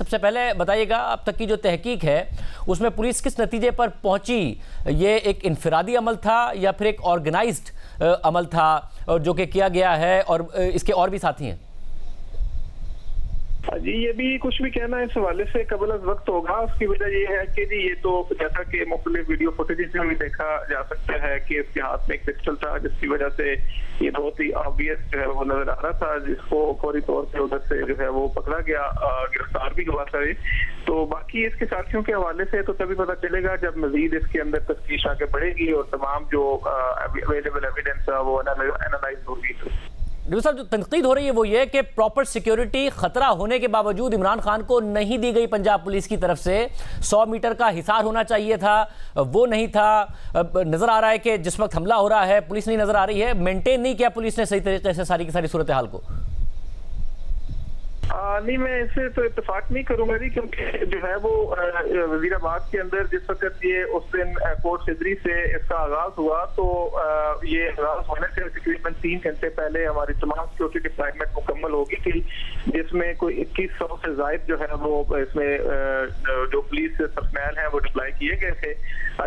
सबसे पहले बताइएगा, अब तक की जो तहकीक है उसमें पुलिस किस नतीजे पर पहुंची? ये एक इनफिरादी अमल था या फिर एक ऑर्गेनाइज्ड अमल था और जो कि किया गया है, और इसके और भी साथी हैं? जी, ये भी कुछ भी कहना इस हवाले से कबल अज़ वक्त होगा। उसकी वजह ये है कि जी, ये तो जैसा कि मुख्तलिफ वीडियो फुटेज में भी देखा जा सकता है कि इसके हाथ में एक पिस्टल था, जिसकी वजह से ये बहुत ही ऑब्वियस जो है वो नजर आ रहा था, जिसको फौरी तौर पे उधर से जो है वो पकड़ा गया, गिरफ्तार भी हुआ था। तो बाकी इसके साथियों के हवाले से तो तभी पता चलेगा जब मजीद इसके अंदर तफ्तीश आगे बढ़ेगी और तमाम जो अवेलेबल एविडेंस है वो एनालाइज होगी। डॉक्टर साहब, जो तनकीद हो रही है वो ये कि प्रॉपर सिक्योरिटी खतरा होने के बावजूद इमरान खान को नहीं दी गई पंजाब पुलिस की तरफ से। 100 मीटर का हिसार होना चाहिए था, वो नहीं था। नजर आ रहा है कि जिस वक्त हमला हो रहा है पुलिस नहीं नजर आ रही है, मेंटेन नहीं किया पुलिस ने सही तरीके से सारी की सारी सूरत हाल को। नहीं, मैं इससे तो इत्तेफाक नहीं करूंगा जी, क्योंकि जो है वो वजीराबाद के अंदर जिस वक्त ये उस दिन कोर्ट सिदरी से इसका आगाज हुआ, तो ये आगाज होने से तकरीबन 3 घंटे पहले हमारी तमाम सिक्योरिटी डिप्लॉयमेंट मुकम्मल होगी थी, जिसमें कोई 2100 से जायद जो है वो इसमें जो पुलिस पर्सनल है वो डिप्लॉय किए गए थे।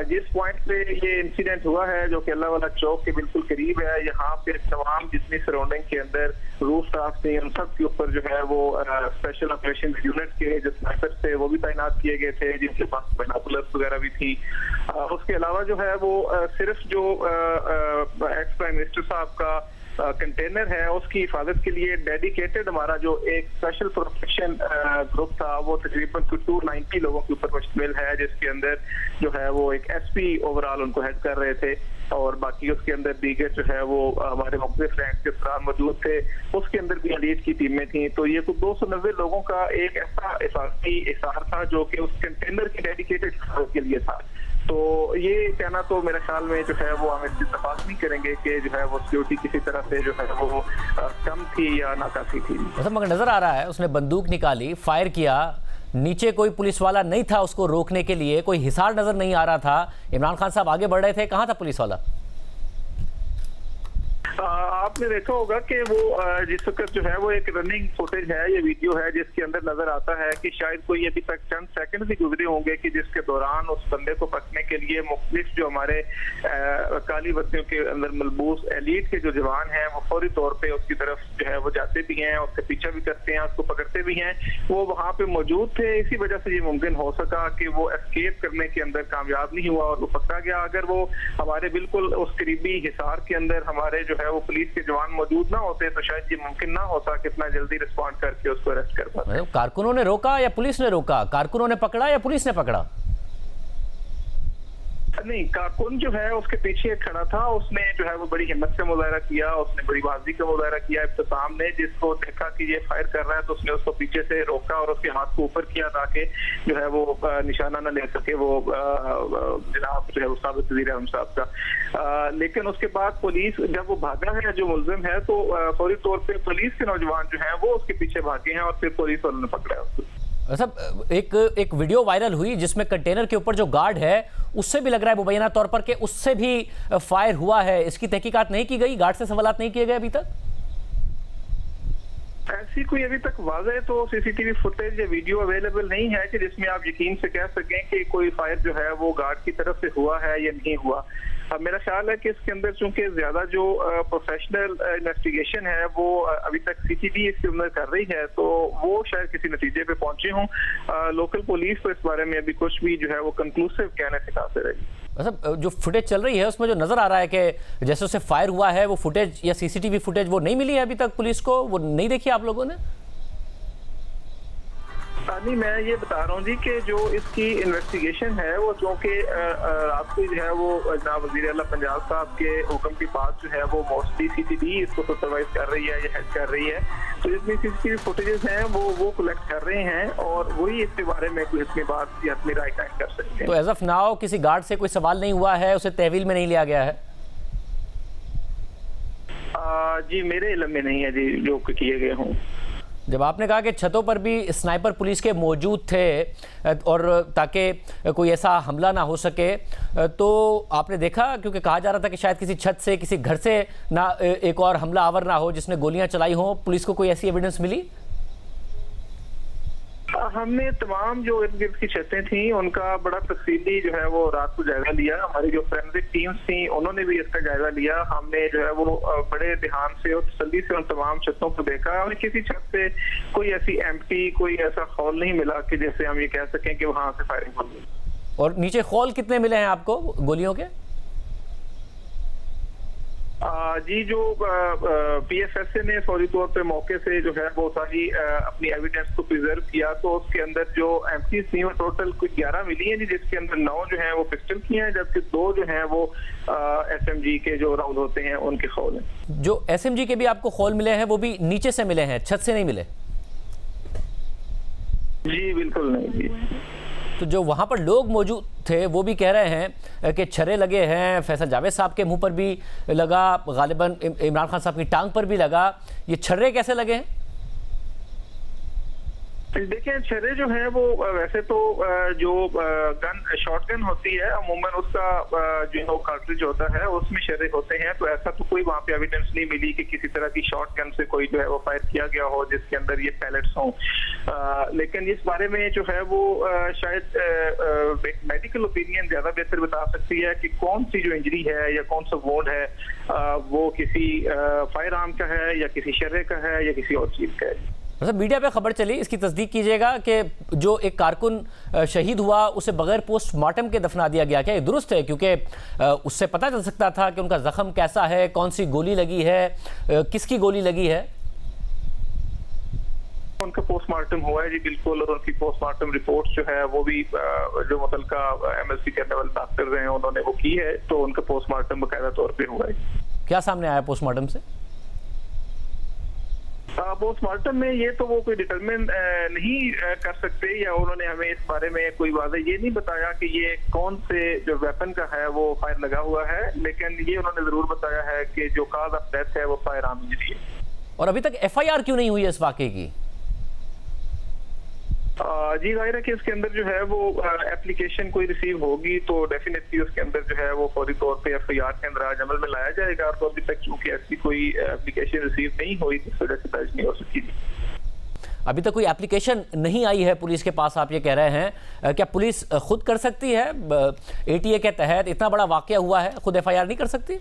जिस पॉइंट पे ये इंसिडेंट हुआ है, जो कि अल्लाह वाला चौक के बिल्कुल करीब है, यहाँ पे तमाम जितनी सराउंडिंग के अंदर रूफ स्टाफ थे उन सब के ऊपर जो है वो स्पेशल ऑपरेशन यूनिट के जो स्नाइपर थे वो भी तैनात किए गए थे, जिनके पास बाइनोकुलर्स वगैरह भी थी। उसके अलावा जो है वो सिर्फ जो एक्स प्राइम मिनिस्टर साहब का कंटेनर है उसकी हिफाजत के लिए डेडिकेटेड हमारा जो एक स्पेशल प्रोटेक्शन ग्रुप था, वो तकरीबन 290 लोगों के ऊपर मुश्तमिल है, जिसके अंदर जो है वो एक एसपी ओवरऑल उनको हेड कर रहे थे, और बाकी उसके अंदर दीगर जो है वो हमारे मुख्तलिफ रैंक के अफसरान मौजूद थे। उसके अंदर भी एलीट की टीमें थी। तो ये कुछ 290 लोगों का एक ऐसा हिफाजती इशार था जो कि उस कंटेनर की डेडिकेटेड हिफाजत के लिए था। तो ये कहना तो मेरे ख्याल में जो है वो हम इससे इत्तेफाक नहीं करेंगे कि जो है वो सिक्योरिटी किसी तरह से जो है वो कम थी या नाकाफी थी। मगर नजर आ रहा है उसने बंदूक निकाली, फायर किया, नीचे कोई पुलिस वाला नहीं था उसको रोकने के लिए, कोई हिसार नजर नहीं आ रहा था। इमरान खान साहब आगे बढ़ रहे थे, कहाँ था पुलिस वाला? आपने देखा होगा कि वो जिस वक्त जो है वो एक रनिंग फुटेज है, ये वीडियो है, जिसके अंदर नजर आता है कि शायद कोई अभी तक चंद सेकंड भी गुजरे होंगे कि जिसके दौरान उस बंदे को पकड़ने के लिए मुख्तलिफ जो हमारे काली वर्दियों के अंदर मलबूस एलीट के जो जवान हैं वो फौरी तौर पे उसकी तरफ जो है वो जाते भी हैं, उसका पीछा भी करते हैं, उसको पकड़ते भी हैं। वो वहाँ पे मौजूद थे, इसी वजह से ये मुमकिन हो सका कि वो एस्केप करने के अंदर कामयाब नहीं हुआ और वो पकड़ा गया। अगर वो हमारे बिल्कुल उस करीबी हिसार के अंदर हमारे जो है वो पुलिस के जवान मौजूद ना होते तो शायद ये मुमकिन ना होता कि इतना जल्दी रिस्पॉन्ड करके उसको अरेस्ट कर पाते। कारकुनों ने रोका या पुलिस ने रोका? कारकुनों ने पकड़ा या पुलिस ने पकड़ा? नहीं, कारकुन जो है उसके पीछे खड़ा था, उसने जो है वो बड़ी हिम्मत से मुजाहरा किया, उसने बड़ी बहादुरी का मुजाहरा किया। इब्तिसाम ने जिसको देखा कि ये फायर कर रहा है तो उसने उसको पीछे से रोका और उसके हाथ को ऊपर किया ताकि जो है वो निशाना न ले सके वो जनाब जो है वो साबित वज़ीर आज़म साहब का। लेकिन उसके बाद पुलिस जब वो भागा है जो मुलजिम है, तो फौरी तौर पर पुलिस के नौजवान जो है वो उसके पीछे भागे हैं और फिर पुलिस वालों ने पकड़ा उसको। सब एक वीडियो वायरल हुई जिसमें कंटेनर के ऊपर जो गार्ड है उससे भी लग रहा है मुबैना तौर पर कि उससे भी फायर हुआ है। इसकी तहकीकात नहीं की गई, गार्ड से सवालात नहीं किए गए अभी तक? ऐसी कोई अभी तक वाज़ेह तो सीसीटीवी फुटेज या वीडियो अवेलेबल नहीं है कि जिसमें आप यकीन से कह सकें कि कोई फायर जो है वो गार्ड की तरफ से हुआ है या नहीं हुआ। अब मेरा ख्याल है कि इसके अंदर चूंकि ज्यादा जो प्रोफेशनल इन्वेस्टिगेशन है वो अभी तक सीसीटीवी इसके अंदर कर रही है, तो वो शायद किसी नतीजे पे पहुंचे हों। लोकल पुलिस तो इस बारे में अभी कुछ भी जो है वो कंक्लूसिव कहने से काफी रही। मतलब जो फुटेज चल रही है उसमें जो नजर आ रहा है कि जैसे उससे फायर हुआ है, वो फुटेज या सीसीटीवी फुटेज वो नहीं मिली है अभी तक पुलिस को, वो नहीं देखी आप लोगों ने? नहीं, मैं ये बता रहा हूँ जी कि जो इसकी इन्वेस्टिगेशन है वो चूँकि आपको जो है वो जनाब वज़ीर आला पंजाब साहब के हुक्म के बाद जो है वो मोस्टली सीसीटीवी इसको सुपरवाइज कर रही है या हेड कर रही है। तो जितनी सीसीटीवी फुटेजेस हैं वो कलेक्ट कर रहे हैं और वही इसके बारे में कोई अपनी बात या अपनी राय कायम कर सकते हैं। तो एज ऑफ नाउ किसी गार्ड से कोई सवाल नहीं हुआ है, उसे तहवील में नहीं लिया गया है? जी मेरे इल्म में नहीं है जी जो किए गए हों। जब आपने कहा कि छतों पर भी स्नाइपर पुलिस के मौजूद थे और ताकि कोई ऐसा हमला ना हो सके, तो आपने देखा, क्योंकि कहा जा रहा था कि शायद किसी छत से किसी घर से ना एक और हमला आवर ना हो जिसने गोलियां चलाई हो, पुलिस को कोई ऐसी एविडेंस मिली? हमने तमाम जो इर्द गिर्द की छतें थी उनका बड़ा तफसीली जो है वो रात को जायजा लिया। हमारी जो फोरेंसिक टीम्स थी उन्होंने भी इसका जायजा लिया। हमने जो है वो बड़े ध्यान से और तसल्ली से उन तमाम छतों को देखा। हमें किसी छत से कोई ऐसी एम्प्टी, कोई ऐसा खौल नहीं मिला कि जैसे हम ये कह सकें कि वहां से फायरिंग हो गई। और नीचे खौल कितने मिले हैं आपको गोलियों के? जी, जो पीएफएसए ने फौरी तौर पे मौके से जो है वो सारी अपनी एविडेंस को प्रिजर्व किया, तो उसके अंदर जो एमपी थी वो टोटल कुछ 11 मिली हैं जी, जिसके अंदर 9 जो है वो पिस्टल की हैं, जबकि 2 जो हैं वो एसएमजी के जो राउंड होते हैं उनके खौल हैं। जो एसएमजी के भी आपको खौल मिले हैं वो भी नीचे से मिले हैं, छत से नहीं मिले? जी बिल्कुल नहीं जी। तो जो वहाँ पर लोग मौजूद थे वो भी कह रहे हैं कि छर्रे लगे हैं, फैसल जावेद साहब के मुंह पर भी लगा, गालिबन इमरान खान साहब की टांग पर भी लगा। ये छर्रे कैसे लगे हैं? देखिए, छर्रे जो है वो वैसे तो जो शॉर्ट गन होती है अमूमन उसका जो कार्ट्रिज होता है उसमें छर्रे होते हैं, तो ऐसा तो कोई वहाँ पे एविडेंस नहीं मिली कि किसी तरह की शॉर्ट गन से कोई जो है वो फायर किया गया हो जिसके अंदर ये पैलेट्स हों। लेकिन इस बारे में जो है वो शायद मेडिकल ओपिनियन ज्यादा बेहतर बता सकती है कि कौन सी जो इंजरी है या कौन सा वोंड है वो किसी फायर आर्म का है या किसी शर्रे का है या किसी और चीज का है। मतलब मीडिया पे खबर चली, इसकी तस्दीक कीजिएगा कि जो एक कारकुन शहीद हुआ उसे बगैर पोस्टमार्टम के दफना दिया गया, क्या ये दुरुस्त है? क्योंकि उससे पता चल सकता था कि उनका जख्म कैसा है, कौन सी गोली लगी है, किसकी गोली लगी है। उनका पोस्टमार्टम हुआ है जी बिल्कुल, और उनकी पोस्टमार्टम रिपोर्ट जो है वो भी जो मुतलका एमएससी करने वाले डॉक्टर हैं उन्होंने वो की है, तो उनका पोस्टमार्टम बाकायदा तौर पर हुआ है। क्या सामने आया पोस्टमार्टम से? पोस्टमार्टम में ये तो वो कोई डिटरमिन नहीं कर सकते, या उन्होंने हमें इस बारे में कोई वाज़ेह ये नहीं बताया कि ये कौन से जो वेपन का है वो फायर लगा हुआ है, लेकिन ये उन्होंने जरूर बताया है कि जो काज ऑफ डेथ है वो फायर आर्म इंजरी है। और अभी तक एफआईआर क्यों नहीं हुई है इस वाकये की? जी, जाहिर है कि इसके अंदर जो है वो एप्लीकेशन कोई रिसीव होगी तो डेफिनेटली उसके अंदर जो है वो फौरी तौर पे एफआईआर के अंदर आज अमल में लाया जाएगा। तो अभी तक चूंकि ऐसी कोई एप्लीकेशन रिसीव नहीं हुई इस वजह से दर्ज नहीं हो सकी। अभी तक कोई एप्लीकेशन नहीं आई है पुलिस के पास, आप ये कह रहे हैं। क्या पुलिस खुद कर सकती है? एटीए के तहत इतना बड़ा वाकया हुआ है, खुद एफआईआर नहीं कर सकती?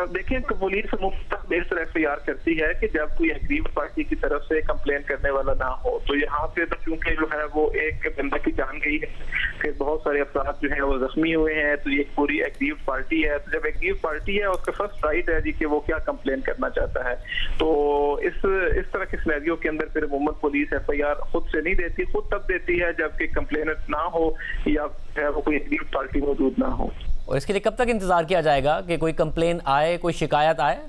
देखिए, पुलिस मुफ्त इस तरह एफआईआर करती है कि जब कोई एग्रीव पार्टी की तरफ से कंप्लेन करने वाला ना हो। तो यहाँ पे तो चूंकि जो है वो एक बंदा की जान गई है, फिर बहुत सारे अफराद जो है वो जख्मी हुए हैं, तो ये पूरी एग्रीव पार्टी है। तो जब एग्रीव पार्टी है उसका फर्स्ट राइट है जी कि वो क्या कंप्लेन करना चाहता है। तो इस तरह के सिनेरियो के अंदर फिर मोहम्मद पुलिस एफआईआर खुद से नहीं देती, खुद तब देती है जबकि कंप्लेनेंट ना हो या वो कोई एग्रीव पार्टी मौजूद ना हो। और इसके लिए कब तक इंतजार किया जाएगा कि कोई कंप्लेन आए, कोई शिकायत आए?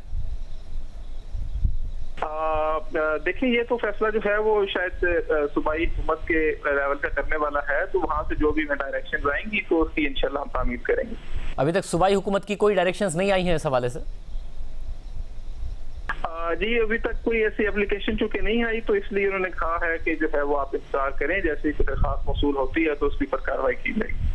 देखिए, ये तो फैसला जो है वो शायद सूबाई हुकूमत के लेवल का करने वाला है, तो वहां से जो भी डायरेक्शन आएंगी तो उसकी इंशाल्लाह हम तामील करेंगे। अभी तक सूबाई हुकूमत की कोई डायरेक्शंस नहीं आई हैं इस हवाले से? जी, अभी तक कोई ऐसी एप्लीकेशन चूंकि नहीं आई तो इसलिए उन्होंने कहा है कि जो है वो आप इंतजार करें, जैसे कोई दरखास्त मौसूल होती है तो उस पर कार्रवाई की जाएगी।